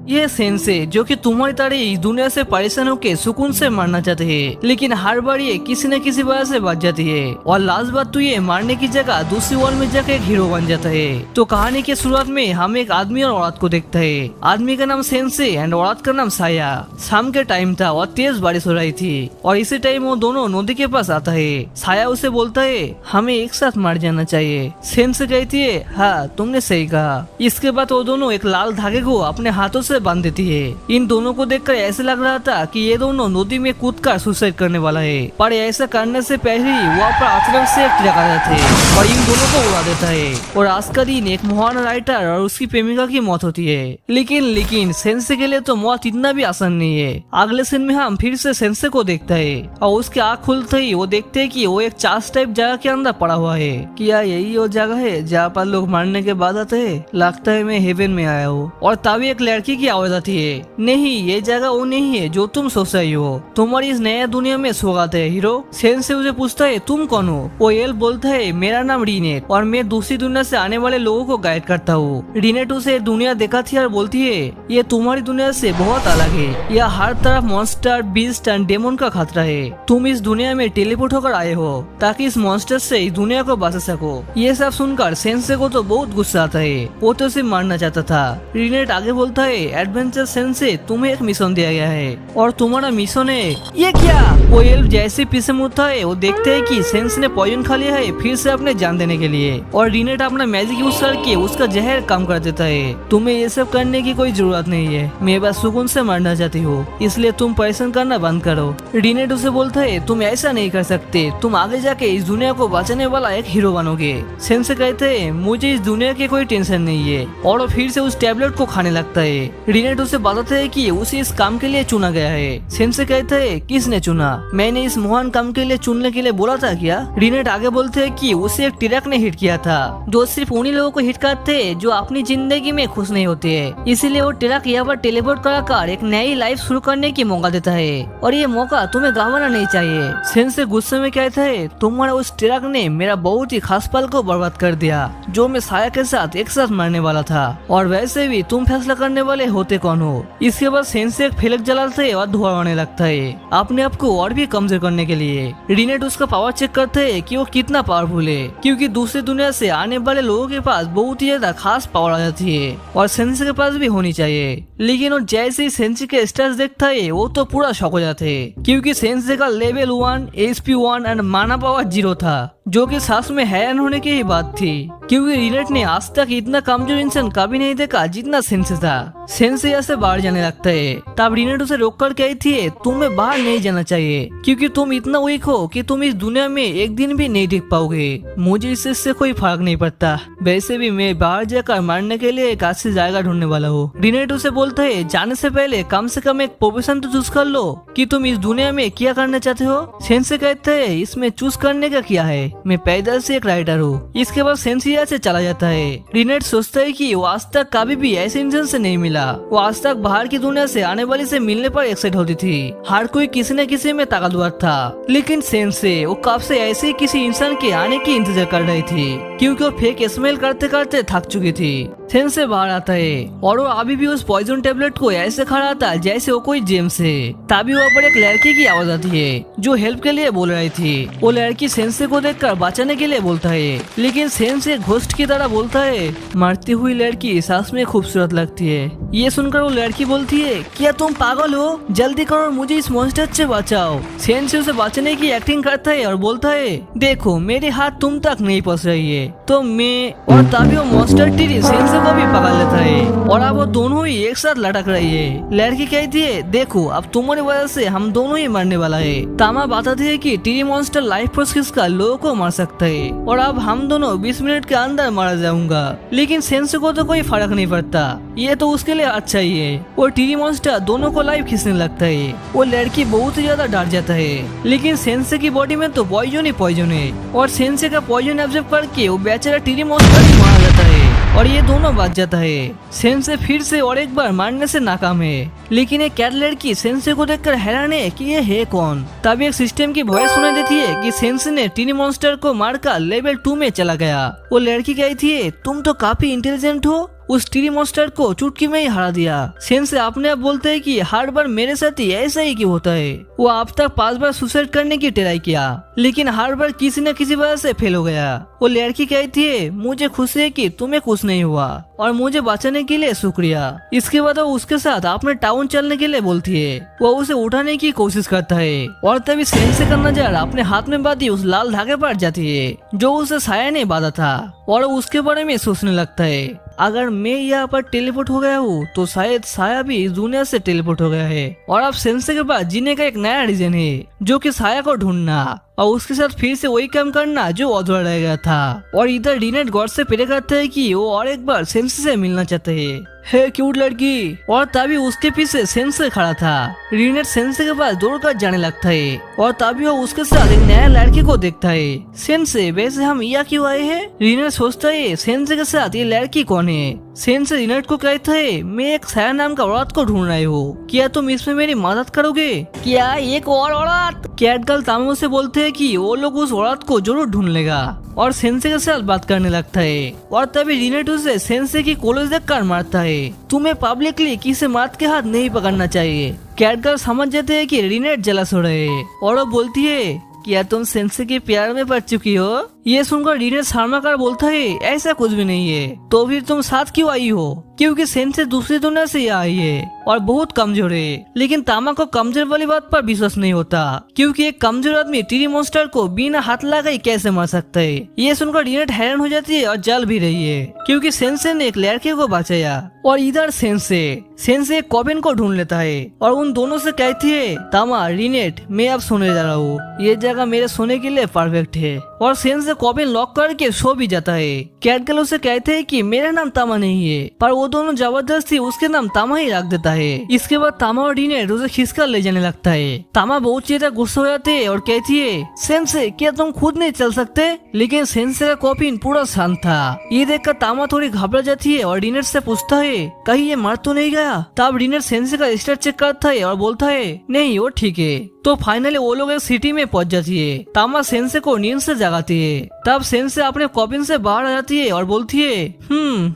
ये सेंसे जो कि तुम्हारी तरह इस दुनिया से परेशान होकर सुकून से मरना चाहते हैं, लेकिन हर बार ये किसी न किसी वजह से बच जाती है और लास्ट बार तो ये मारने की जगह दूसरी वर्ल्ड में जाकर एक हीरो बन जाता है। तो कहानी के शुरुआत में हम एक आदमी और औरत को देखते हैं। आदमी का नाम सेंसे एंड औरत का नाम साया। शाम के टाइम था और तेज बारिश हो रही थी और इसी टाइम वो दोनों नदी के पास आता है। साया उसे बोलता है हमें एक साथ मर जाना चाहिए। सेंसे कहती है हाँ तुमने सही कहा। इसके बाद वो दोनों एक लाल धागे को अपने हाथों से बांध देती है। इन दोनों को देखकर ऐसे लग रहा था कि ये दोनों नदी में कूदकर सुसाइड करने वाला है, पर ऐसा करने से पहले ही वो पर अचानक से एक ट्रक आ जाता है और इन दोनों को उड़ा देता है। और आज का दिन एक महान राइटर और उसकी प्रेमिका की मौत होती है। लेकिन सेंसे के लिए तो मौत इतना भी आसान नहीं है। अगले सीन में हम फिर से सेंसे को देखता है और उसकी आँख खुलते ही वो देखते है कि वो एक चार्ज टाइप जगह के अंदर पड़ा हुआ है। क्या यही वो जगह है जहाँ पर लोग मरने के बाद आते हैं? लगता है मैं हेवन में आया हूँ। और तभी एक लड़की की आवाज आती है, नहीं ये जगह वो नहीं है जो तुम सोच रही हो। तुम्हारी इस नया दुनिया में स्वागत है हीरो। सेंसे उसे पूछता है तुम कौन हो? वो एल बोलता है मेरा नाम रीनेट और मैं दूसरी दुनिया से आने वाले लोगों को गाइड करता हूँ। रीनेट उसे दुनिया दिखाती है और बोलती है ये तुम्हारी दुनिया से बहुत अलग है। यह हर तरफ मॉन्स्टर, बीस्ट एंड डेमन का खतरा है। तुम इस दुनिया में टेलीपोर्ट होकर आए हो ताकि इस मॉन्स्टर से इस दुनिया को बचा सको। ये सब सुनकर सेंसे को तो बहुत गुस्सा आता है। वो तो उसे मारना चाहता था। रीनेट आगे बोलता है एडवेंचर सेंसे तुम्हें एक मिशन दिया गया है और तुम्हारा मिशन है ये क्या? वो एल्फ जैसे पीछे मुड़ता है वो देखते है कि सेंस ने पॉइजन खा लिया है फिर से अपने जान देने के लिए और रीनेट अपना मैजिक यूज करके उसका जहर कम कर देता है। तुम्हें ये सब करने की कोई जरूरत नहीं है, मैं बस सुकून से मरना चाहती हूँ, इसलिए तुम परेशान करना बंद करो। रीनेट उसे बोलता है तुम ऐसा नहीं कर सकते, तुम आगे जाके इस दुनिया को बचाने वाला एक हीरो बनोगे। सेंसे कहते हैं मुझे इस दुनिया की कोई टेंशन नहीं है और वो फिर से उस टैबलेट को खाने लगता है। रीनेट उसे बताते है कि उसे इस काम के लिए चुना गया है। सेंसे कहते है किसने चुना? मैंने इस महान काम के लिए चुनने के लिए बोला था क्या? रीनेट आगे बोलते है कि उसे एक ट्रक ने हिट किया था जो सिर्फ उन्हीं लोगों को हिट करते हैं जो अपनी जिंदगी में खुश नहीं होते हैं। इसीलिए वो ट्रक यहाँ पर टेलीपोर्ट कराकर एक नई लाइफ शुरू करने की मौका देता है और ये मौका तुम्हें गंवाना नहीं चाहिए। सेंसे गुस्से में कहता है तुम्हारा उस ट्रक ने मेरा बहुत ही खास पल को बर्बाद कर दिया जो मैं साया के साथ एक साथ मरने वाला था और वैसे भी तुम फैसला करने वाले होते कौन हो? इसके बाद सेंसे एक फ्लैग जलाता है और धुआं आने लगता है अपने आप को और भी कमजोर करने के लिए। रीनेट उसका पावर चेक करते है कि वो कितना पावरफुल है क्योंकि दूसरी दुनिया से आने वाले लोगों के पास बहुत ही ज्यादा खास पावर आ जाती है और सेंसे के पास भी होनी चाहिए। लेकिन वो जैसे ही सेंसे के स्टेटस देखता है वो तो पूरा शॉक हो जाते हैं क्योंकि सेंसे का लेवल 1, HP 1 एंड माना पावर 0 था जो कि सांस में हैरान होने की ही बात थी क्योंकि रीनेट ने आज तक इतना कमजोर इंसान कभी नहीं देखा जितना सेंसे था। सेंसे यहाँ से बाहर जाने लगता है तब रीनेट उसे रोक कर कहती थी तुम्हें बाहर नहीं जाना चाहिए क्योंकि तुम इतना वीक हो कि तुम इस दुनिया में एक दिन भी नहीं टिक पाओगे। मुझे इससे कोई फर्क नहीं पड़ता, वैसे भी मैं बाहर जाकर मरने के लिए एक अच्छी जगह ढूंढने वाला हूँ। रीनेट उसे बोलता है जाने से पहले कम से कम एक प्रोफेशन तो चूज कर लो कि तुम इस दुनिया में क्या करना चाहते हो। सेंसे कहते हैं इसमें चूज करने का क्या है, मैं पैदल से एक राइटर हूँ। इसके बाद सेंसे यहाँ से चला जाता है। रीनेट सोचता है कि वो आज तक कभी भी ऐसे इंसान से नहीं मिला। वो आज तक बाहर की दुनिया से आने वाली से मिलने पर एक्साइट होती थी। हर कोई किसी न किसी में ताकतवर था, लेकिन सेंसे वो कब से ऐसे किसी इंसान के आने की इंतजार कर रही थी क्योंकि वो फेक स्मेल करते करते थक चुकी थी। सेंसे बाहर आता है और वो अभी भी उस पॉइजन टेबलेट को ऐसे खा रहा था जैसे वो कोई जेम्स है। तभी वहाँ पर एक लड़की की आवाज आती है जो हेल्प के लिए बोल रही थी। वो लड़की सेंसे को देखकर बचाने के लिए बोलता है, लेकिन सेंसे घोस्ट की तरह बोलता है मरती हुई लड़की सांस में खूबसूरत लगती है। ये सुनकर वो लड़की बोलती है क्या तुम पागल हो, जल्दी करो मुझे इस मॉन्स्टर से बचाओ। सेंसे उसे बचाने की एक्टिंग करता है और बोलता है देखो मेरे हाथ तुम तक नहीं पहुँच रही है तो मैं। और तभी वो मॉन्स्टर टीरी सेंसे को भी पकड़ लेता है और अब वो दोनों ही एक साथ लटक रही है। लड़की कहती है देखो अब तुम्हारी वजह से हम दोनों ही मरने वाला है। तामा बताती है कि टीरी मॉन्स्टर लाइफ प्रोसेस का लोगों को मार सकता है और अब हम दोनों 20 मिनट के अंदर मारा जाऊंगा। लेकिन सेंसे को तो कोई फर्क नहीं पड़ता, ये तो उसके लिए अच्छा ही है। और टीरी मॉन्स्टर दोनों को लाइफ खींचने लगता है। वो लड़की बहुत ही ज्यादा डर जाता है, लेकिन सेंसे की बॉडी में तो पॉइजन ही पॉइजन है और सेंसे का पॉइजन एब्जॉर्ब करके वो बेचारा टीरी मॉन्स्टर ही मारा जाता है और ये दोनों बच जाता है। सेंसे फिर से और एक बार मारने से नाकाम है, लेकिन एक कैट लड़की सेंसे को देखकर हैरान है कि ये है कौन। तभी एक सिस्टम की वॉइस सुनाई देती है कि सेंसे ने टीनी मॉन्स्टर को मारकर लेवल 2 में चला गया। वो लड़की कहती है तुम तो काफी इंटेलिजेंट हो उस टीरी मॉन्स्टर को चुटकी में ही हरा दिया। सेंसे अपने आप बोलते हैं कि हर बार मेरे साथ ही ऐसा ही क्यों होता है। वो अब तक 5 बार सुसाइड करने की ट्राई किया, लेकिन हर बार किसी न किसी वजह से फेल हो गया। वो लड़की कहती है मुझे खुशी है कि तुम्हें कुछ नहीं हुआ और मुझे बचाने के लिए शुक्रिया। इसके बाद वो उसके साथ अपने टाउन चलने के लिए बोलती है। वो उसे उठाने की कोशिश करता है और तभी सेंसे का नजर अपने हाथ में बांधी उस लाल धागे पर जाती है जो उसे साया ने बांधा था और उसके बारे में सोचने लगता है अगर मैं यहाँ पर टेलीपोर्ट हो गया हूँ तो शायद साया भी इस दुनिया से टेलीपोर्ट हो गया है। और अब सेंसे के पास जीने का एक नया रीजन है जो कि साया को ढूंढना और उसके साथ फिर से वही काम करना जो अधूरा रह गया था। और इधर रीनेट गॉड से प्रे करता है कि वो और एक बार सेंसे से मिलना चाहते है। हे क्यूट लड़की। और तभी उसके पीछे सेंसे खड़ा था। रीनेट सेंसे के पास दौड़कर जाने लगता है और तभी वो उसके साथ एक नया लड़की को देखता है। सेंसे वैसे हम यहाँ क्यों आए हैं? रीनेट सोचता है सेंसे के साथ ये लड़की कौन है। सेंसे रीनेट को कहता है मैं एक साया नाम का औरत को ढूंढ रही हूँ, क्या तुम इसमें मेरी मदद करोगे? क्या एक और औरत? कैटगर्ल तामो से बोलते है कि वो लोग उस औरत को जरूर ढूंढ लेगा और सेंसे के साथ बात करने लगता है। और तभी रीनेट उसे सेंसे की कॉलेज देखकर मारता है। तुम्हें पब्लिकली किसी मर्द के हाथ नहीं पकड़ना चाहिए। कैटगर्ल समझ जाते हैं कि रीनेट जलस हो रहे हैं और वो बोलती है क्या तुम सेंसे के प्यार में पड़ चुकी हो? ये सुनकर रीनेट शर्माकर बोलता है ऐसा कुछ भी नहीं है। तो फिर तुम साथ क्यों आई हो? क्योंकि सेंसे दूसरी दुनिया से आई है और बहुत कमजोर है। लेकिन तामा को कमजोर वाली बात पर विश्वास नहीं होता क्योंकि एक कमजोर आदमी टीरी मॉन्स्टर को बिना हाथ लगाए कैसे मार सकता है। ये सुनकर रीनेट हैरान हो जाती है और जल भी रही है क्योंकि सेंसे ने एक लड़के को बचाया। और इधर सेंसे कॉबिन को ढूंढ लेता है और उन दोनों से कहती है तामा रीनेट मैं अब सोने जा रहा हूँ, ये जगह मेरे सोने के लिए परफेक्ट है। और सेंसे कॉबिन लॉक करके सो भी जाता है। कैटगर्ल उसे कहते हैं कि मेरा नाम तामा नहीं है, पर वो दोनों जबरदस्ती उसके नाम तामा ही रख देता है। इसके बाद तामा और रीनेट उसे खींचकर ले जाने लगता है। तामा बहुत ज्यादा गुस्सा हो जाते है और कहती है सेंसे क्या तुम खुद नहीं चल सकते? लेकिन सेंसे का कॉबिन पूरा शांत था। ये देखकर तामा थोड़ी घबरा जाती है और रीनेट से पूछता है कहीं ये मर तो नहीं गया? तब रीनेट सेंसे का स्टेट चेक करता है और बोलता है नहीं वो ठीक है। तो फाइनली वो लोग एक सिटी में पहुंच जाती है। तामा सेंसे को नींद से जगाती है। तब सेंसे अपने कॉबिन से बाहर आ जाती है और बोलती है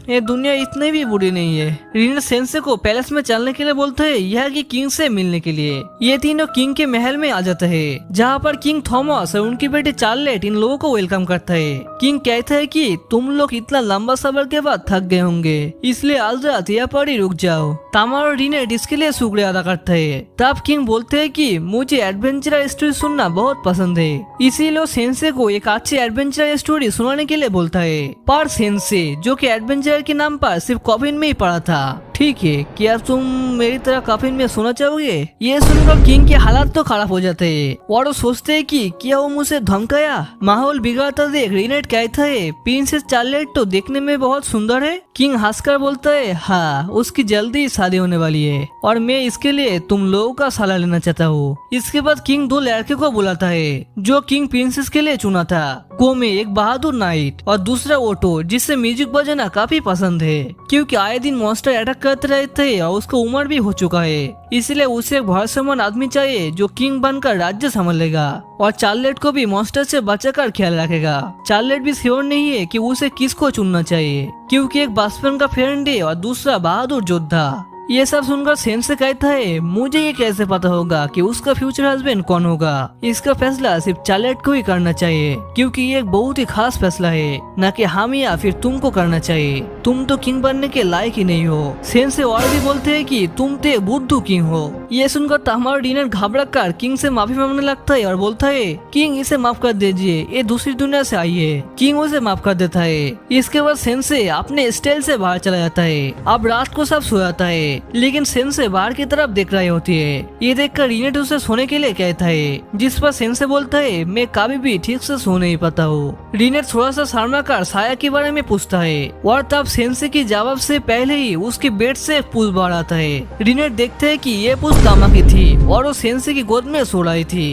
ये दुनिया इतनी भी बुरी नहीं है। रीनेट सेंसे को पैलेस में चलने के लिए बोलता है यह कि किंग से मिलने के लिए। ये तीनों किंग के महल में आ जाते हैं जहाँ पर किंग थॉमस और उनकी बेटी चार्लेट इन लोगों को वेलकम करता है। किंग कहता है कि तुम लोग इतना लंबा सफर के बाद थक गए होंगे इसलिए आज रात यहाँ पर ही रुक जाओ। तामा और रीनेट इसके लिए शुक्रिया अदा करता है। तब किंग बोलते है कि मुझे एडवेंचर स्टोरी सुनना बहुत पसंद है, इसीलिए सेंसे को एक अच्छी एडवेंचर स्टोरी सुनाने के लिए बोलता है। पर सेंसे जो कि एडवेंचर के नाम पर सिर्फ कॉफिन में ही पड़ा था। ठीक है क्या तुम मेरी तरह कॉफिन में सोना चाहोगे? ये सुनकर किंग के हालात तो खराब हो जाते हैं और वो सोचते है कि क्या वो मुझे धमकाया। माहौल बिगड़ता देख रीनेट कहता है प्रिंसेस चार्लेट तो देखने में बहुत सुंदर है। किंग हंसकर बोलता है हाँ उसकी जल्दी शादी होने वाली है और मैं इसके लिए तुम लोगों का सलाह लेना चाहता हूँ। इसके बाद किंग 2 लड़के को बुलाता है जो किंग प्रिंसेस के लिए चुना था। कोमे एक बहादुर नाइट और दूसरा ओटो जिससे म्यूजिक बजाना काफी पसंद है क्योंकि आए दिन मॉन्स्टर अटैक करते रहते हैं और उसको उम्र भी हो चुका है, इसलिए उसे एक भरोसेमंद आदमी चाहिए जो किंग बनकर राज्य संभालेगा और चार्लेट को भी मॉन्स्टर से बचाकर ख्याल रखेगा। चार्लेट भी श्योर नहीं है कि उसे किसको चुनना चाहिए क्योंकि एक बचपन का फ्रेंड है और दूसरा बहादुर योद्धा। ये सब सुनकर सेंसे कहता है मुझे ये कैसे पता होगा कि उसका फ्यूचर हस्बैंड कौन होगा? इसका फैसला सिर्फ चार्लेट को ही करना चाहिए क्योंकि ये एक बहुत ही खास फैसला है, न कि हम या फिर तुमको करना चाहिए। तुम तो किंग बनने के लायक ही नहीं हो। सेंसे और भी बोलते हैं कि तुम तो बुद्धू किंग हो। ये सुनकर तामा और रीनेट घबरा कर किंग से माफी मांगने लगता है और बोलता है किंग इसे माफ कर दीजिए, ये दूसरी दुनिया से आई है। किंग उसे माफ कर देता है। इसके बाद सेंसे अपने स्टाइल से बाहर चला जाता है। अब रात को सब सो जाता है लेकिन सेंसे बाहर की तरफ देख रही होती है। ये देखकर रीनेट उसे सोने के लिए कहता है जिस पर सेंसे बोलता है मैं कभी भी ठीक से सो नहीं पाता हूँ। रीनेट थोड़ा सा शर्मा कर साया के बारे में पूछता है और तब सेंसे की जवाब से पहले ही उसके बेड से एक पूछ बाहर आता है। रीनेट देखते है कि ये पूछ तामा की थी और वो सेंसे की गोद में सो रही थी।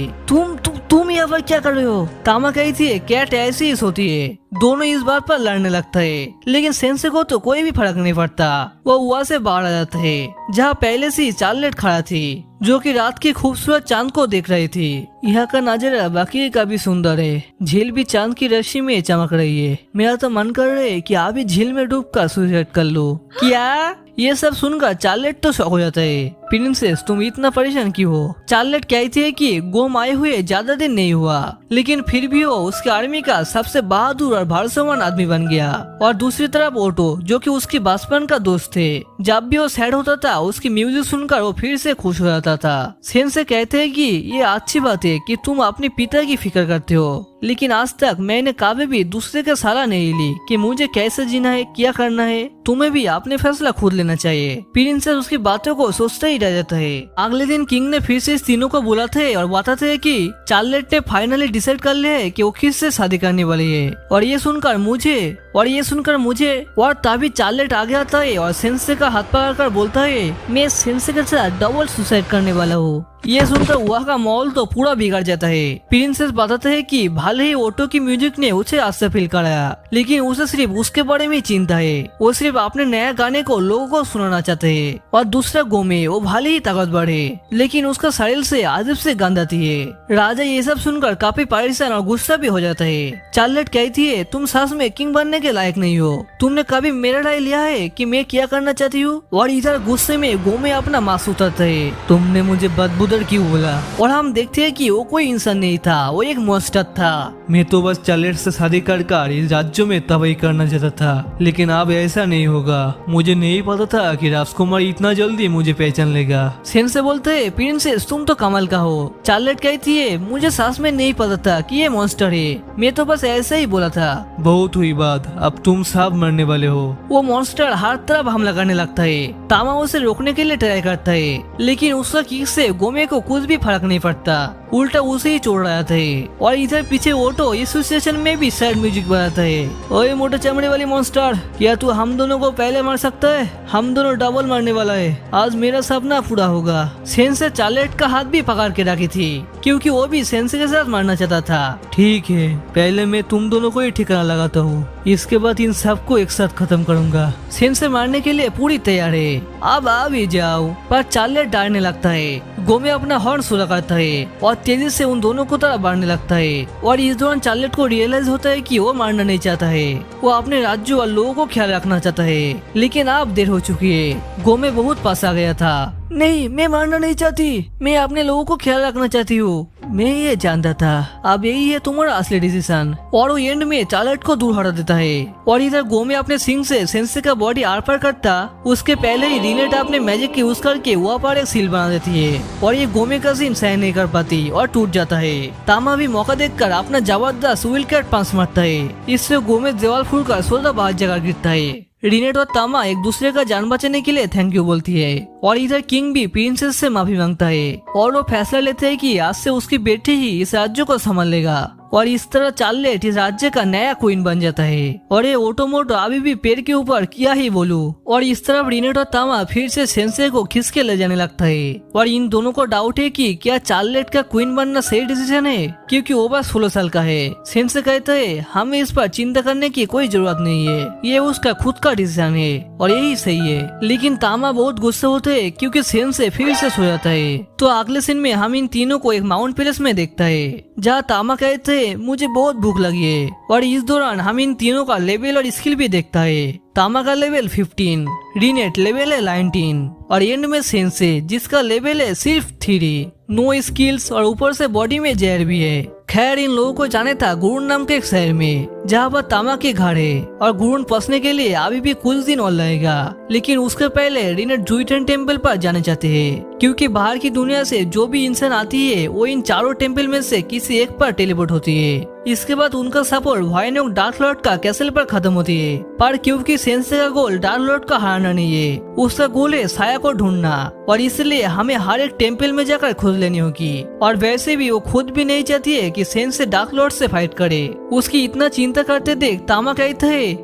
तुम यहाँ पर क्या कर रहे हो? तामा कही थी कैट ऐसी ही सोती है। दोनों इस बात पर लड़ने लगता है, लेकिन सेंसे को तो कोई भी फर्क नहीं पड़ता। वो वहाँ से बाहर आ जाता है जहाँ पहले से चार्लेट खड़ा थी, जो कि रात की खूबसूरत चांद को देख रही थी। यहाँ का नजारा बाकी का भी सुंदर है। झील भी चांद की रोशनी में चमक रही है। मेरा तो मन कर रहा है कि आप भी झील में डूब कर सुसाइड कर लो। क्या? ये सब सुनकर चार्लेट तो शौक हो जाता है। प्रिंसेस, तुम इतना परेशान क्यों हो? चार्लेट कहती है कि गोम आए हुए ज्यादा दिन नहीं हुआ, लेकिन फिर भी वो उसकी आर्मी का सबसे बहादुर और भरोसेमंद आदमी बन गया। और दूसरी तरफ ओटो, जो कि उसकी बचपन का दोस्त थे, जब भी वो सैड होता था उसकी म्यूजिक सुनकर वो फिर से खुश हो जाता था। सेंसे कहते हैं कि ये अच्छी बात है कि तुम अपने पिता की फिक्र करते हो, लेकिन आज तक मैंने कभी भी दूसरे का सलाह नहीं ली कि मुझे कैसे जीना है, क्या करना है। तुम्हें भी अपने फैसला खुद लेना चाहिए। प्रिंसेस उसकी बातों को सोचते ही रह जाता है। अगले दिन किंग ने फिर से इस तीनों को बुलाते हैं और बताते हैं कि चार्लेट ने फाइनली डिसाइड कर लिया है कि वो किससे शादी करने वाली है। और ये सुनकर मुझे और तभी चार्लेट आगे आता है और सेंसे का हाथ पकड़कर बोलता है, मैं सेंसे के साथ डबल सुसाइड करने वाला हूँ। ये सुनकर वहाँ का माहौल तो पूरा बिगड़ जाता है। प्रिंसेस बताते हैं कि भले ही ऑटो की म्यूजिक ने उसे अच्छा फील कराया, लेकिन उसे सिर्फ उसके बारे में चिंता है। वो सिर्फ अपने नया गाने को लोगों को सुनाना चाहते हैं। और दूसरा गोमे, वो भले ही ताकतवर है, लेकिन उसका शरीर से अजीब से गंध आती है। राजा ये सब सुनकर काफी परेशान और गुस्सा भी हो जाता है। चार्लेट कहती है, तुम सच में किंग बनने के लायक नहीं हो। तुमने कभी मेरा राय लिया है कि मैं क्या करना चाहती हूँ? और इधर गुस्से में गोमे अपना मांस उतारता है। तुमने मुझे बदबूदार क्यों बोला? और हम देखते हैं कि वो कोई इंसान नहीं था, वो एक मॉन्स्टर था। मैं तो बस चार्लेट से शादी कर इस राज्य में तबाही करना चाहता था, लेकिन अब ऐसा नहीं होगा। मुझे नहीं पता था कि राजकुमार इतना जल्दी मुझे पहचान लेगा। सेंसे बोलते हैं, प्रिंसेस तुम तो कमाल का हो। चार्लेट कहती है, मुझे सच में नहीं पता था कि ये मॉन्स्टर है। मैं तो बस ऐसा ही बोला था। बहुत हुई बात, अब तुम सब मरने वाले हो। वो मॉन्स्टर हर तरफ हमला करने लगता है। तामा उसे रोकने के लिए ट्राई करता है, लेकिन उसका किक से गोमे को कुछ भी फर्क नहीं पड़ता, उल्टा उसे ही छोड़ रहा था। और इधर पीछे ऑटो इस सिचुएशन में भी सैड म्यूजिक बजाता है। ओए मोटे चमड़े वाली मॉन्स्टर, क्या तू हम दोनों को पहले मार सकता है? हम दोनों डबल मारने वाला है। आज मेरा सपना पूरा होगा। सेंसे चार्लेट का हाथ भी पकड़ के रखी थी, क्योंकि वो भी सेंसे के साथ मारना चाहता था। ठीक है, पहले मैं तुम दोनों को ही ठिकाना लगाता हूँ, इसके बाद इन सबको एक साथ खत्म करूंगा। सेंसे मारने के लिए पूरी तैयार है। अब आ भी जाओ। पर चार्लेट डरने लगता है। गोमे अपना हॉर्न सुला करता है और तेजी से उन दोनों को तरफ बढ़ने लगता है। और इस दौरान चार्लेट को रियलाइज होता है कि वो मारना नहीं चाहता है, वो अपने राज्य और लोगों को ख्याल रखना चाहता है। लेकिन अब देर हो चुकी है। गोमे बहुत पास आ गया था। नहीं, मैं मारना नहीं चाहती, मैं अपने लोगों को ख्याल रखना चाहती हूँ। मैं ये जानता था, अब यही है तुम्हारा असली डिसीजन। और वो एंड में चार्लेट को दूर हटा देता है। और इधर गोमे अपने सिंग से सेंसे का बॉडी आर पार करता, उसके पहले ही रीनेट अपने मैजिक की यूज करके वहाँ पर एक सील बना देती है। और ये गोमे का सीन सहन नहीं कर पाती और टूट जाता है। तामा भी मौका देखकर अपना जबरदस्त व्हील कैट पंच मारता है। इससे गोमे दीवार फूटकर सोलह बाहर जगह गिरता है। रीनेट और तामा एक दूसरे का जान बचाने के लिए थैंक यू बोलती है। और इधर किंग भी प्रिंसेस से माफी मांगता है और वो फैसला लेते हैं कि आज से उसकी बेटी ही इस राज्य को संभाल लेगा। और इस तरह चार्लेट इस राज्य का नया क्वीन बन जाता है। और ये ऑटोमोटो अभी भी पेड़ के ऊपर क्या ही बोलूं। और इस तरफ रीनेट और तामा फिर से सेंसे को खींच के ले जाने लगता है। और इन दोनों को डाउट है कि क्या चार्लेट का क्वीन बनना सही डिसीजन है, क्योंकि वो बस 16 साल का है। सेंसे कहता है, हमें इस पर चिंता करने की कोई जरूरत नहीं है, ये उसका खुद का डिसीजन है और यही सही है। लेकिन तामा बहुत गुस्से होते है क्योंकि सेंसे फिर से सो जाता है। तो अगले सीन में हम इन तीनों को एक माउंट पैलेस में देखता है, जहाँ तामा कहते हैं, मुझे बहुत भूख लगी है। और इस दौरान हम इन तीनों का लेवल और स्किल भी देखता है। तामा का लेवल 15, रीनेट लेवल है 19 और एंड में सेंसे जिसका लेवल है सिर्फ 3। नो स्किल्स और ऊपर से बॉडी में जहर भी है। खैर, इन लोगों को जाने था गुरुन नाम के एक शहर में, जहाँ पर तामा के घर है। और गुरुन पहुंचने के लिए अभी भी कुछ दिन और लगेगा। लेकिन उसके पहले रीनेट जुइटन टेम्पल पर जाना चाहते हैं, क्योंकि बाहर की दुनिया से जो भी इंसान आती है वो इन चारों टेम्पल में से किसी एक पर टेलीपोर्ट होती है। इसके बाद उनका सफर भयानक डार्क लॉर्ड का कैसल पर खत्म होती है। पर क्योंकि सेंसे का गोल डार्क लॉर्ड का हराना नहीं है, उसका गोल है साया को ढूंढना। और इसलिए हमें हर एक टेम्पल में जाकर खोज लेनी होगी। और वैसे भी वो खुद भी नहीं चाहती है कि सेंसे डार्क लॉर्ड से फाइट करे। उसकी इतना चिंता करते देख तामा कहते है,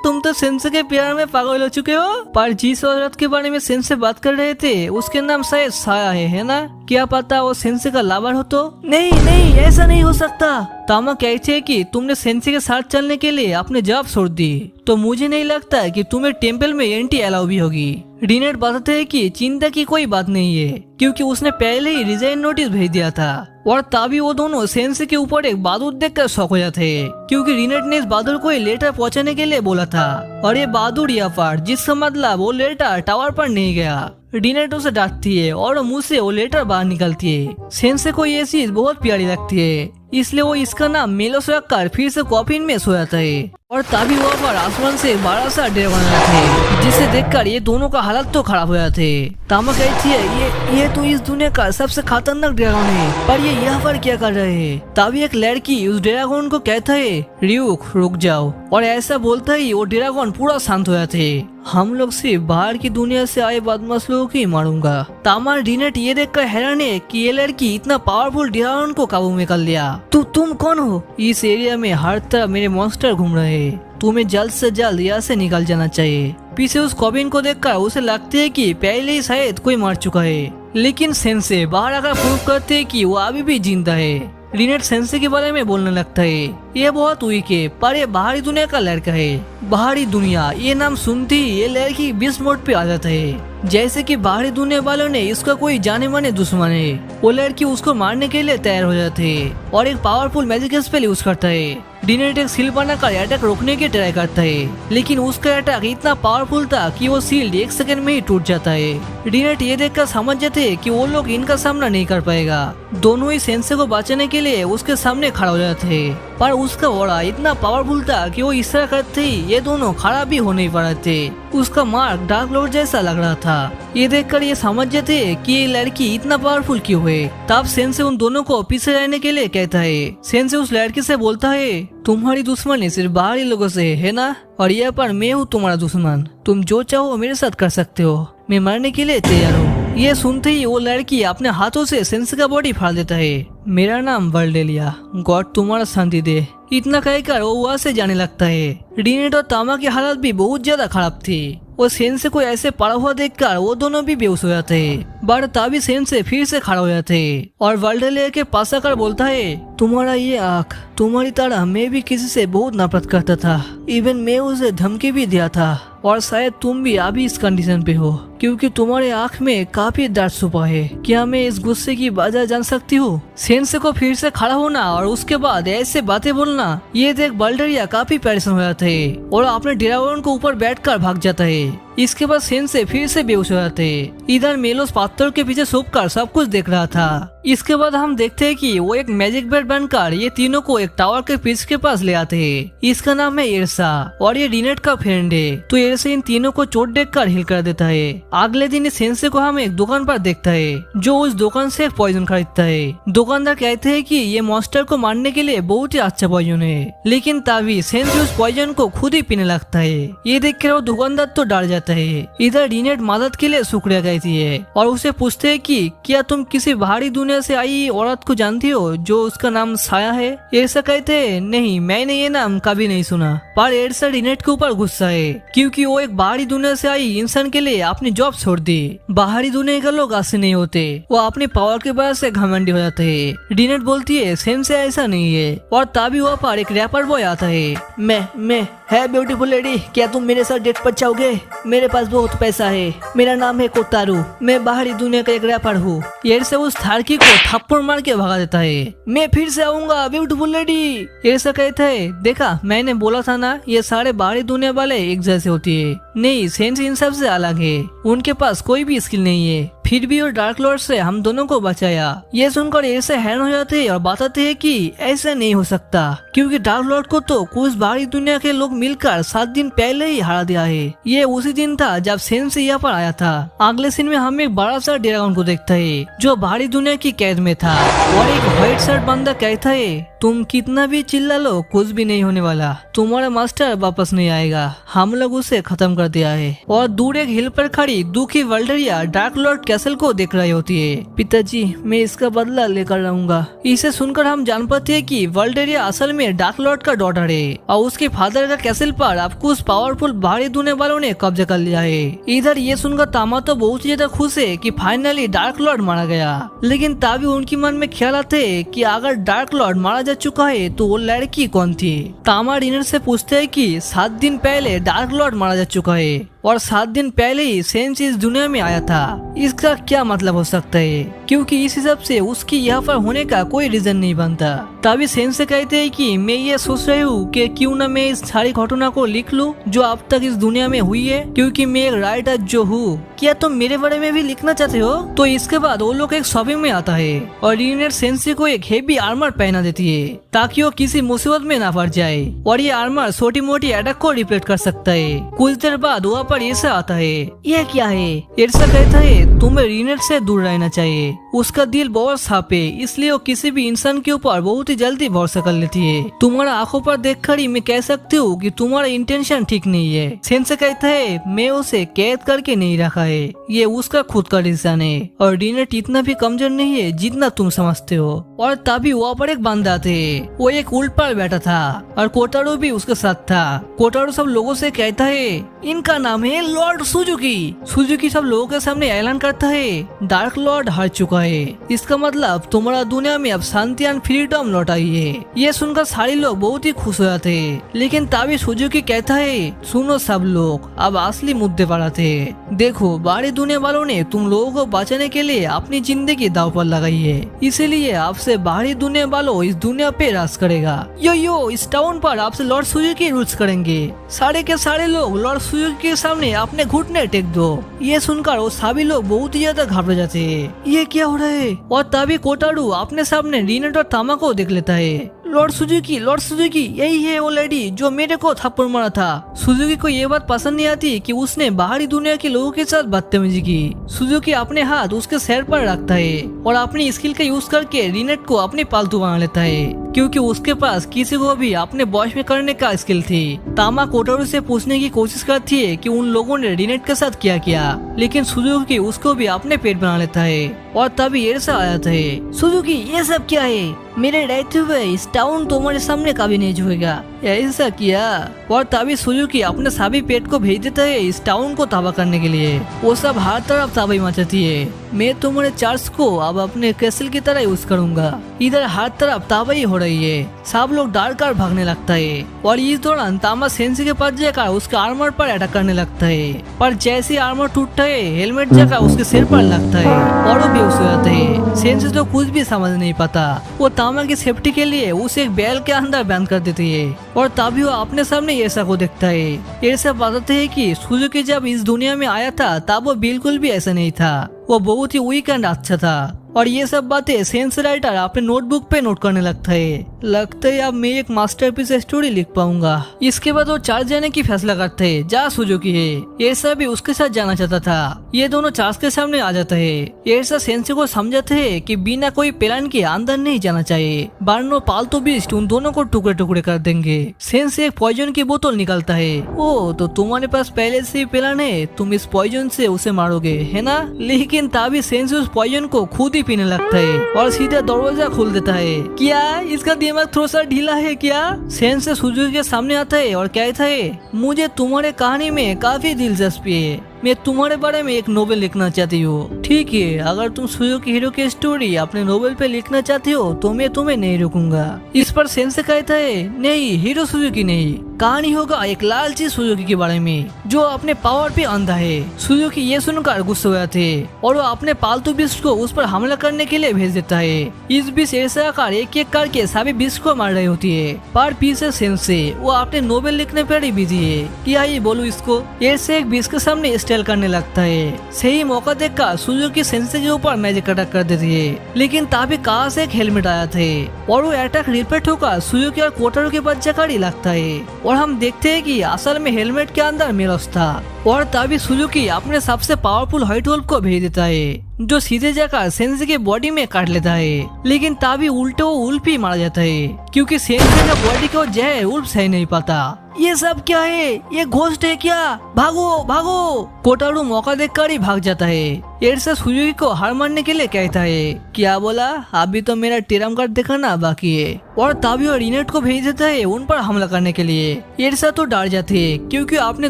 तुम तो सेंसे के प्यार में पागल हो चुके हो। पर जिस औरत के बारे में सेंसे बात कर रहे थे उसके नाम शायद साया है ना? क्या पता वो सेंसे का लावर हो तो? नहीं नहीं, ऐसा नहीं हो सकता। तामा कहते है कि तुमने सेंसे के साथ चलने के लिए अपने जॉब छोड़ दी, तो मुझे नहीं लगता कि तुम्हें टेम्पल में एंट्री अलाउ भी होगी। रिनेट बताते है कि चिंता की कोई बात नहीं है, क्योंकि उसने पहले ही रिजाइन नोटिस भेज दिया था। और तभी वो दोनों सेंसे के ऊपर एक बहादुर देखकर शौक हो जाते हैं, क्योंकि रिनेट ने इस बहादुर को लेटर पहुंचाने के लिए बोला था। और ये बहादुर यहाँ पर, जिसका मतलब वो लेटर टावर पर नहीं गया। रिनेट उसे डांटती है और मुंह से वो लेटर बाहर निकलती है। सेंसे को ये चीज बहुत प्यारी लगती है, इसलिए वो इसका नाम मेलोस रखकर फिर से कॉफिन में सो जाता है। और तभी वहाँ पर आसमान से एक बड़ा सा ड्रैगन आया थे, जिसे देखकर ये दोनों का हालत तो खराब हो जाते। तामा कहती है, ये तो इस दुनिया का सबसे खतरनाक ड्रैगन है, पर ये यहाँ पर क्या कर रहे हैं? तभी एक लड़की उस ड्रैगन को कहता है, रुक जाओ। और ऐसा बोलता ही वो ड्रैगन पूरा शांत हो जाते। हम लोग सिर्फ बाहर की दुनिया से आए बदमाश लोगों को ही मारूंगा। तामा रिनेट ये देखकर हैरान है कि ये लड़की इतना पावरफुल ड्रैगन को काबू में कर लिया। तुम कौन हो? इस एरिया में हर तरफ मेरे मॉन्स्टर घूम रहे हैं, तुम्हें जल्द से जल्द यहाँ से निकल जाना चाहिए। पीछे उस कॉबिन को देखकर उसे लगता है कि पहले ही शायद कोई मर चुका है, लेकिन सेंसे बाहर आकर प्रूव करते हैं कि वो अभी भी जिंदा है। रिनेट सेंसे के बारे में बोलने लगता है, ये बहुत वीक है, पर ये बाहरी दुनिया का लड़का है। बाहरी दुनिया ये नाम सुनते ही ये लड़की बीस्ट मोड पे आ जाता है, जैसे कि बाहरी दुनिया वालों ने इसका कोई जाने माने दुश्मन है। वो लड़की उसको मारने के लिए तैयार हो जाते है और एक पावरफुल मैजिक स्पेल यूज करता है। रिनेट एक सील बनाकर अटैक रोकने की ट्राई करता है, लेकिन उसका अटैक इतना पावरफुल था कि वो सील 1 सेकंड में ही टूट जाता है। रिनेट ये देखकर समझ जाते हैं कि वो लोग इनका सामना नहीं कर पाएगा। दोनों ही सेंसे को बचाने के लिए उसके सामने खड़ा हो जाते हैं, पर उसका ओड़ा इतना पावरफुल था कि वो इस तरह करते ही ये दोनों खड़ा भी हो नहीं पा रहे थे। उसका मार्क डार्क लॉर्ड जैसा लग रहा था। ये देखकर ये समझ जाते कि ये लड़की इतना पावरफुल क्यों है। तब सेंसे उन दोनों को पीछे रहने के लिए कहता है। सेंसे उस लड़की से बोलता है, तुम्हारी दुश्मनी सिर्फ बाहरी लोगों से है ना? और यहाँ पर मैं हूँ तुम्हारा दुश्मन, तुम जो चाहो मेरे साथ कर सकते हो, मैं मरने के लिए तैयार हूँ। ये सुनते ही वो लड़की अपने हाथों से सेंसे का बॉडी फाड़ देता है। मेरा नाम वर्ल्डेलिया, गॉड तुम्हारा शांति दे। इतना कहकर वो वहाँ से जाने लगता है। रिनेट और तामा की हालत भी बहुत ज्यादा खराब थी। वो सेंसे को ऐसे पड़ा हुआ देखकर वो दोनों भी बेहोश हो जाते हैं। बट तभी सेंसे फिर से खड़ा हो जाते हैं और वर्ल्डेलिया के पास आकर बोलता है, तुम्हारा ये आँख, तुम्हारी तरह मैं भी किसी से बहुत नफरत करता था। इवन मैं उसे धमकी भी दिया था, और शायद तुम भी अभी इस कंडीशन पे हो क्योंकि तुम्हारे आँख में काफी दर्द छुपा है। क्या मैं इस गुस्से की वजह जान सकती हूँ? सेंसे को फिर से खड़ा होना और उसके बाद ऐसे बातें बोलना ये देख वर्ल्डेलिया काफी परेशान हो जाता है और अपने ड्रैगन को ऊपर बैठकर भाग जाता है। इसके बाद सेंसे फिर से बेहोश हो जाते हैं। इधर मेलोस पत्थर के पीछे छुपकर सब कुछ देख रहा था। इसके बाद हम देखते हैं कि वो एक मैजिक बेड बनकर ये तीनों को एक टावर के पीछे के पास ले आते हैं। इसका नाम है एर्सा और ये रिनेट का फ्रेंड है। तो एर्सा इन तीनों को चोट देखकर हिल कर देता है। अगले दिन सेंसे को हम एक दुकान पर देखता है, जो उस दुकान से एक पॉइजन खरीदता है। दुकानदार कहते हैं कि ये मॉन्स्टर को मारने के लिए बहुत ही अच्छा पॉइजन है, लेकिन तभी सेंसे उस पॉइजन को खुद ही पीने लगता है। ये देखकर वो दुकानदार तो डर जाता है। इधर रिनेट मदद के लिए शुक्रिया कहती है और उसे पूछते है कि क्या तुम किसी बाहरी दुनिया से आई औरत को जानती हो जो उसका नाम साया है? एर्सा कहते हैं, नहीं, मैंने ये नाम कभी नहीं सुना। पर एर्सा रिनेट के ऊपर गुस्सा है क्योंकि वो एक बाहरी दुनिया से आई इंसान के लिए अपनी जॉब छोड़ दी। बाहरी दुनिया के लोग ऐसे नहीं होते, वो अपने पावर के वजह से घमंडी हो जाते हैं। रिनेट बोलती है, सेंसे ऐसा नहीं है। और तभी वहाँ पर एक रैपर बॉय आता है। मैं है ब्यूटीफुल लेडी, क्या तुम मेरे साथ डेट पर चाहोगे? मेरे पास बहुत पैसा है, मेरा नाम है कोतारू, मैं बाहरी दुनिया का एक रैपर हूँ। एर्सा उस थारकी को थप्पड़ मार के भगा देता है। मैं फिर से आऊंगा ब्यूटीफुल लेडी। एर्सा कहता है, देखा मैंने बोला था ना, ये सारे बाहरी दुनिया वाले एक जैसे होती है। नहीं, सेंसे इन सब से अलग है, उनके पास कोई भी स्किल नहीं है, फिर भी और डार्क लॉर्ड से हम दोनों को बचाया। ये सुनकर एर्सा हैरान हो जाते हैं और बताते हैं कि ऐसा नहीं हो सकता, क्योंकि डार्क लॉर्ड को तो कुछ बाहरी दुनिया के लोग मिलकर 7 दिन पहले ही हरा दिया है। ये उसी दिन था जब सेंसे यहाँ पर आया था। अगले सीन में हम एक बड़ा सा ड्रैगन को देखते हैं जो बाहरी दुनिया की कैद में था और एक व्हाइट शर्ट बंदा कहता है, तुम कितना भी चिल्ला लो कुछ भी नहीं होने वाला, तुम्हारा मास्टर वापस नहीं आएगा, हम लोग उसे खत्म कर दिया है। और दूर एक हिल पर खड़ी दुखी वर्ल्डेलिया डार्क लॉर्ड के कैसल को देख रही होती है। पिताजी, मैं इसका बदला लेकर रहूंगा। इसे सुनकर हम जान पाते हैं कि वल्डेरिया असल में डार्क लॉर्ड का डॉटर है और उसके फादर का कैसल पर आपको उस पावरफुल भारी दुनिया वालों ने कब्जा कर लिया है। इधर ये सुनकर तामा तो बहुत ज्यादा खुश है कि फाइनली डार्क लॉर्ड मारा गया, लेकिन तभी उनके मन में ख्याल आते है कि अगर डार्क लॉर्ड मारा जा चुका है तो वो लड़की कौन थी। तामा रिनर से पूछते है कि 7 दिन पहले डार्क लॉर्ड मारा जा चुका है और 7 दिन पहले ही सेंस इस दुनिया में आया था। इसका क्या मतलब हो सकता है, क्योंकि इस हिसाब से उसकी यहाँ पर होने का कोई रीजन नहीं बनता। तभी सेंस से कहते हैं कि मैं ये सोच रही हूँ कि क्यों न मैं इस सारी घटना को लिख लूं जो अब तक इस दुनिया में हुई है, क्योंकि मैं एक राइटर जो हूँ। क्या तुम मेरे बारे में भी लिखना चाहते हो? तो इसके बाद वो लोग एक शॉपिंग में आता है और रीनर सेंसी को एक हेवी आर्मर पहना देती है ताकि वो किसी मुसीबत में ना पड़ जाए और ये आर्मर छोटी मोटी अटैक को रिप्लेट कर सकता है। कुछ देर बाद वहाँ पर ऐसा आता है। यह क्या है? ऐसा कहता है तुम्हें रीनर से दूर रहना चाहिए। उसका दिल बहुत साफ है, इसलिए वो किसी भी इंसान के ऊपर बहुत ही जल्दी भरोसा कर लेती है। तुम्हारा आंखों पर देखकर ही मैं कह सकती हूँ कि तुम्हारा इंटेंशन ठीक नहीं है। सेंसे कहता है मैं उसे कैद करके नहीं रखा है, ये उसका खुद का डिसीजन है और रीनर इतना भी कमजोर नहीं है जितना तुम समझते हो। और तभी वहाँ पर एक बंदा थे, वो एक ऊंट पर बैठा था और कोटारो भी उसके साथ था। कोटारो सब लोगों से कहता है इनका नाम है लॉर्ड सुजुकी। सुजुकी सब लोगों के सामने ऐलान करता है डार्क लॉर्ड हार चुका है, इसका मतलब तुम्हारा दुनिया में अब शांति एंड फ्रीडम लौट आई है। ये सुनकर सारे लोग बहुत ही खुश हो जाते हैं, लेकिन तभी सुजुकी कहता है सुनो सब लोग, अब असली मुद्दे पर आते हैं। देखो बाहरी दुनिया वालों ने तुम लोगों को बचाने के लिए अपनी जिंदगी दांव पर लगाई है, इसीलिए आपसे बाहरी दुनिया वालों इस दुनिया पे राज करेगा। यो इस टाउन पर आपसे लॉर्ड सुजुकी रूल्स करेंगे। सारे के सारे लोग लॉर्ड सुजुकी के सामने अपने घुटने टेक दो। ये सुनकर वो सभी लोग बहुत ही ज्यादा घबरा जाते हैं, ये क्या हो रहा है। और तभी कोटारू अपने सामने रीनट और तामा को देख लेता है। लॉर्ड सुजुकी यही है वो लड़ी जो मेरे को थप्पड़ मारा था। सुजुकी को ये बात पसंद नहीं आती कि उसने बाहरी दुनिया के लोगों के साथ बदतमीजी की। सुजुकी अपने हाथ उसके सर पर रखता है और अपनी स्किल का यूज करके रीनेट को अपने पालतू बना लेता है, क्योंकि उसके पास किसी को भी अपने बॉश में करने का स्किल थी। तामा कोटारू से पूछने की कोशिश करती है कि उन लोगों ने रीनेट के साथ क्या किया, लेकिन सुजुकी उसको भी अपने पेट बना लेता है। और तभी एरसा आ जाता है। सुजुकी ये सब क्या है? मेरे रहते हुए इस टाउन तुम्हारे सामने कभी नहीं झुकेगा, ऐसा किया। और तभी सुजुकी अपने सभी पेट को भेज देता है इस टाउन को तबाह करने के लिए। वो सब हर तरफ तबाही मचाती है। मैं तुम्हारे चार्ज को अब अपने कैसल की तरह यूज करूंगा। इधर हर तरफ तबाही हो रही है, सब लोग डर कर भागने लगता है। और इस दौरान तामा सेंसी के पास जाकर उसके आर्मर पर अटैक करने लगता है, पर जैसे आर्मर टूटता है हेलमेट जाकर उसके सिर पर लगता है और वो बेहोश हो जाता है। सेंसी तो कुछ भी समझ नहीं पाता। वो तामा की सेफ्टी के लिए उसे एक बैल के अंदर बंद कर देती है और तभी वो अपने सामने ऐसा को देखता है। ऐसा बताते है कि सुजुकी जब इस दुनिया में आया था तब वो बिल्कुल भी ऐसा नहीं था, वो बहुत ही वीक एंड अच्छा था। और ये सब बातें सेंस राइटर अपने नोटबुक पे नोट करने लगता है अब मैं एक मास्टरपीस स्टोरी लिख पाऊंगा। इसके बाद वो चार्ज जाने की फैसला करते है। जा सुजुकी है, ऐसा भी उसके साथ जाना चाहता था। ये दोनों चार्ज के सामने आ जाता है। ऐसा सेंस को समझाते है कि बिना कोई प्लान के अंदर नहीं जाना चाहिए, वरना पालतू बिस्ट उन दोनों को टुकड़े टुकड़े कर देंगे। सेंस एक पॉइजन की बोतल निकालता है। ओ तो तुम्हारे पास पहले से ही प्लान है, तुम इस पॉइजन से उसे मारोगे है ना? लेकिन तभी सेंस उस पॉइजन को खुद पीने लगता है और सीधे दरवाजा खोल देता है। क्या इसका दिमाग थोड़ा सा ढीला है क्या? सेंस से सुजुकी के सामने आता है और कहता है मुझे तुम्हारे कहानी में काफी दिलचस्पी है, मैं तुम्हारे बारे में एक नोवेल लिखना चाहती हूँ। ठीक है, अगर तुम सुजुकी हीरो की स्टोरी अपने नोवेल पे लिखना चाहती हो तो मैं तुम्हें नहीं रोकूंगा। इस पर सेंसे कहता है नहीं, हीरो सुजुकी नहीं, कहानी होगा एक लालची सुजुकी के बारे में जो अपने पावर पे अंधा है। सुजुकी ये सुनकर गुस्सा हो जाते और वो अपने पालतू बिस्ट को उस पर हमला करने के लिए भेज देता है। इस बीच ऐसा आकार एक एक करके सभी बिस्ट को मार रही होती है, पर पीछे सेंसे वो अपने नोवेल लिखने पर ही बिजी है। क्या ये बोलूं इसको, ऐसे एक बिस्ट के सामने करने लगता है। सही मौका देखकर सुजुकी सेंसे के ऊपर मैजिक अटैक कर देती है, लेकिन तभी कहां से एक हेलमेट आया थे और वो अटैक रिपीट होकर सुजुकी और कोटारो के पास जाकर ही लगता है। और हम देखते हैं कि असल में हेलमेट के अंदर मिरर्स था। और तभी सुजुकी अपने सबसे पावरफुल व्हाइट वुल्फ को भेज देता है जो सीधे जाकर सेंसे के बॉडी में काट लेता है, लेकिन तभी उल्टे वो वुल्फ ही मारा जाता है, क्योंकि सेंसे का बॉडी को जहर वुल्फ सह नहीं पाता। ये सब क्या है? ये घोस्ट है क्या? भागो भागो। कोटारू मौका देखकर ही भाग जाता है। एरसा सुजुकी को हार मारने के लिए कहता है। क्या बोला? अभी तो मेरा टेरम कार्ड दिखाना बाकी है। और तभी वो रिनेट को भेज देता है उन पर हमला करने के लिए। एरसा तो डर जाती है क्योंकि अपने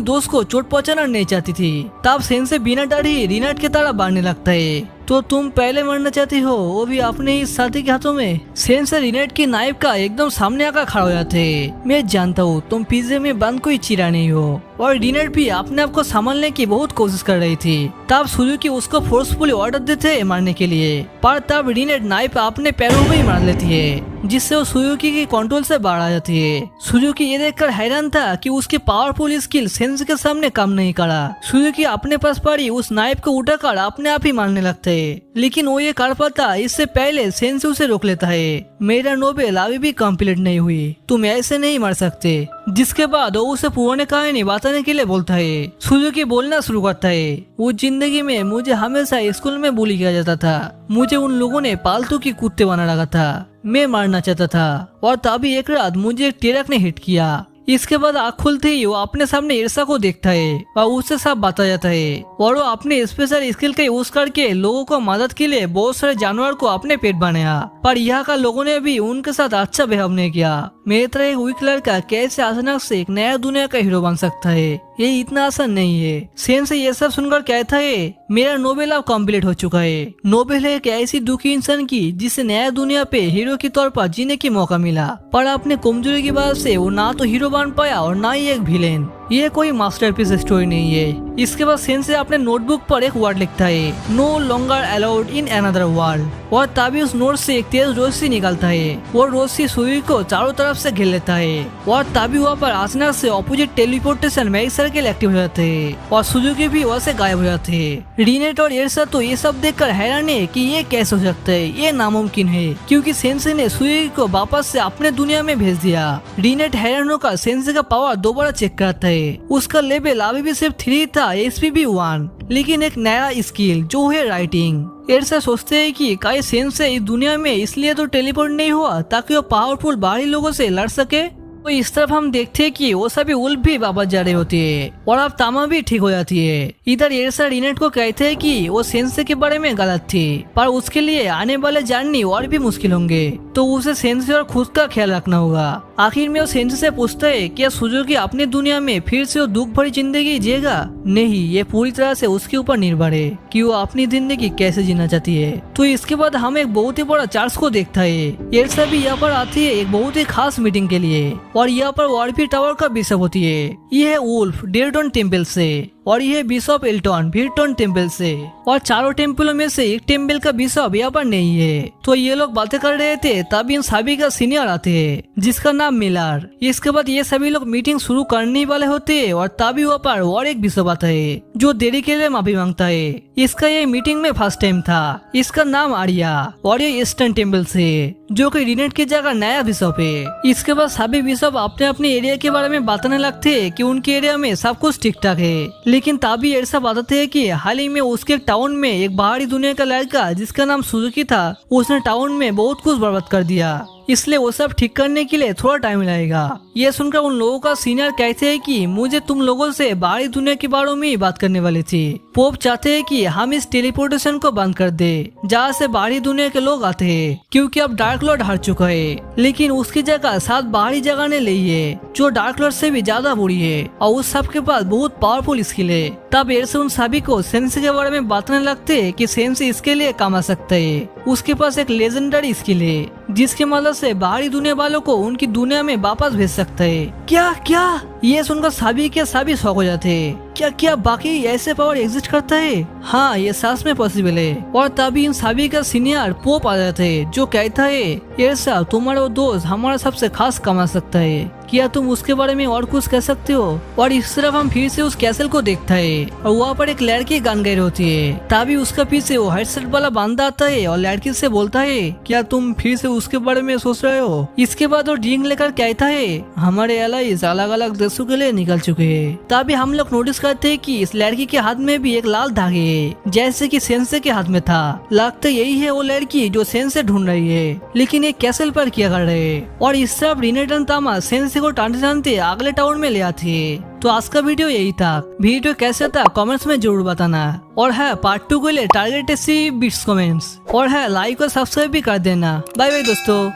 दोस्त को चोट पहुंचाना नहीं चाहती थी। तब सेंसे बिना डर ही रिनेट की तरह बढ़ने लगता है। तो तुम पहले मरना चाहती हो, वो भी अपने ही साथी के हाथों में। सेंसे रिनेट की नाइफ का एकदम सामने आकर खड़ा हो जाते हैं। मैं जानता हूँ तुम पिज्जे में बंद कोई चिरा नहीं हो। और रिनेट भी अपने आप को संभालने की बहुत कोशिश कर रही थी। तब सुजुकी उसको फोर्सफुली ऑर्डर देते हैं मारने के लिए, पर तब रिनेट नाइफ अपने पैरों में ही मार लेती है, जिससे वो सुजुकी की कंट्रोल से बाहर आ जाती है। सुजुकी ये देखकर हैरान था कि उसकी पावरफुल स्किल सेंस के सामने काम नहीं करा। सुजुकी अपने पास पड़ी उस नाइफ को उठाकर अपने आप ही मारने लगते है, लेकिन वो ये कर पाता इससे पहले सेंस उसे रोक लेता है। मेरा नोबेल अभी भी कंप्लीट नहीं हुई, तुम ऐसे नहीं मर सकते। जिसके बाद वो उसे पुराने कहानी बताने के लिए बोलता है। सुजुकी बोलना शुरू करता है। वो जिंदगी में मुझे हमेशा स्कूल में बुली किया जाता था। मुझे उन लोगों ने पालतू की कुत्ते बना रखा था। मैं मारना चाहता था और तभी एक रात मुझे एक ट्रक ने हिट किया। इसके बाद आँख खुलते ही वो अपने सामने एरसा को देखता है और उससे सब बता जाता है। और वो अपने स्पेशल स्किल का यूज करके लोगों को मदद के लिए बहुत सारे जानवर को अपने पेट बनाया, पर यहाँ का लोगों ने भी उनके साथ अच्छा बिहेव नहीं किया। मेरे तरह एक वीक लड़का कैसे अचानक से एक नया दुनिया का हीरो बन सकता है? ये इतना आसान नहीं है। सेन से ये सब सुनकर कहता है, मेरा नोबेल अब कंप्लीट हो चुका है। नोबेल है एक ऐसी दुखी इंसान की जिसे नया दुनिया पे हीरो के तौर पर जीने की मौका मिला, पर अपने कमजोरी की वजह से वो ना तो हीरो बन पाया और ना ही एक विलेन। ये कोई मास्टरपीस स्टोरी नहीं है। इसके बाद सेन से अपने नोटबुक पर एक वर्ड लिखता है, no longer allowed in another world. और तभी उस नोट से एक तेज रोशनी निकलता है। वो रोशनी सुजुकी को चारों तरफ से घेर लेता है और तभी वहाँ पर अचानक से opposite teleportation magic circle active हो जाते हैं और सुजुकी भी वहाँ से गायब हो जाते हैं। रिनेट और एरसा तो ये सब देखकर हैरान है कि ये कैसे हो सकता है, ये नामुमकिन है, क्योंकि सेंसे ने सुजुकी को वापस से अपने दुनिया में भेज दिया। रिनेट हैरान होकर सेंसे का पावर दोबारा चेक करता है। उसका लेवल अभी भी सिर्फ 3 था, एचपी भी 1, लेकिन एक नया स्किल जो है राइटिंग। एरसा सोचते हैं कि कई सेंस इस दुनिया में इसलिए तो टेलीपोर्ट नहीं हुआ ताकि वो पावरफुल बाहरी लोगों से लड़ सके। तो इस तरफ हम देखते हैं कि वो सभी उल्फ भी वापस जा रही होती है और अब तामा भी ठीक हो जाती है। इधर एरसा रिनेट को कहते हैं कि वो सेंसे के बारे में गलत थी, पर उसके लिए आने वाले जाननी और भी मुश्किल होंगे, तो उसे सेंसे और खुद का ख्याल रखना होगा। आखिर में वो सेंसे से पूछता है क्या सुजुकी अपनी दुनिया में फिर से वो दुख भरी जिंदगी जिएगा? नहीं, ये पूरी तरह से उसके ऊपर निर्भर है कि वो अपनी जिंदगी कैसे जीना चाहती है। तो इसके बाद हम एक बहुत ही बड़ा चार्ज को देखता है। एरसा भी यहाँ पर आती है एक बहुत ही खास मीटिंग के लिए और यहाँ पर वारपी टावर का बिशप होती है। ये है वुल्फ डेरटन टेम्पल से और ये बिशप एल्टन भीरटन टेम्पल से, और चारों टेम्पलों में से एक टेम्पल का बिशप यहाँ पर नहीं है। तो ये लोग बातें कर रहे थे तभी इन सभी का सीनियर आते हैं जिसका नाम मिलर। इसके बाद ये सभी लोग मीटिंग शुरू करने वाले होते हैं और तभी वहाँ पर और एक बिशप आता है जो देरी के लिए माफी मांगता है। इसका ये मीटिंग में फर्स्ट टाइम था। इसका नाम आर्या और ये ईस्टर्न टेम्पल से, जो कि रिनेट की जगह नया बिशप है। इसके बाद सभी बिशप अपने अपने एरिया के बारे में बताने लगते हैं कि उनके एरिया में सब कुछ ठीक ठाक है, लेकिन तभी एरसा बताते हैं कि हाल ही में उसके टाउन में एक बाहरी दुनिया का लड़का जिसका नाम सुजुकी था, उसने टाउन में बहुत कुछ बर्बाद कर दिया, इसलिए वो सब ठीक करने के लिए थोड़ा टाइम लगेगा। ये सुनकर उन लोगों का सीनियर कहते हैं कि मुझे तुम लोगों से बाहरी दुनिया के बारे में ही बात करने वाली थी। पोप चाहते हैं कि हम इस टेलीपोर्टेशन को बंद कर दे जहाँ से बाहरी दुनिया के लोग आते हैं, क्योंकि अब डार्क लॉर्ड हार चुका है, लेकिन उसकी जगह 7 बाहरी जगह ने ली है जो डार्क लॉर्ड से भी ज्यादा बुरी है और उस सब के पास बहुत पावरफुल स्किल है। तब एरसा उन सभी को सेंसे के बारे में बताने लगते हैं कि सेंसे इसके लिए काम आ सकता है। उसके पास एक लेजेंडरी स्किल है जिसकी मदद से बाहरी दुनिया वालों को उनकी दुनिया में वापस भेज सकता है। क्या क्या? ये सुनकर सभी के सभी शौक हो जाते हैं। क्या क्या बाकी ऐसे पावर एग्जिस्ट करता है? हाँ, ये सच में पॉसिबल है। और तभी इन सभी का सीनियर पोप आ जाते हैं जो कहता है एरसा तुम्हारा दोस्त हमारा सबसे खास कमा सकता है, क्या तुम उसके बारे में और कुछ कह सकते हो? और इस तरफ हम फिर से उस कैसल को देखता है और वहाँ पर एक लड़की गान गाई होती है। तभी उसका पीछे वो हेडसेट वाला बंदा आता है और लड़की से बोलता है क्या तुम फिर से उसके बारे में सोच रहे हो? इसके बाद वो ड्रिंक लेकर कहता है हमारे एलाइज अलग अलग देशों के लिए निकल चुके हैं। तभी हम लोग नोटिस करते हैं कि इस लड़की के हाथ में भी एक लाल धागे है जैसे कि सेंसे के हाथ में था। लगता यही है वो लड़की जो सेंसे ढूंढ रही है, लेकिन ये कैसल पर क्या कर रहे हैं। और इस तरफ रिनेट एंड तामा सेंसे को टानते टानते अगले टावर में ले आती है। तो आज का वीडियो यही था। वीडियो कैसा था कमेंट्स में जरूर बताना। और है पार्ट 2 के लिए टारगेट 20 कमेंट्स। और है लाइक और सब्सक्राइब भी कर देना। बाय बाय दोस्तों।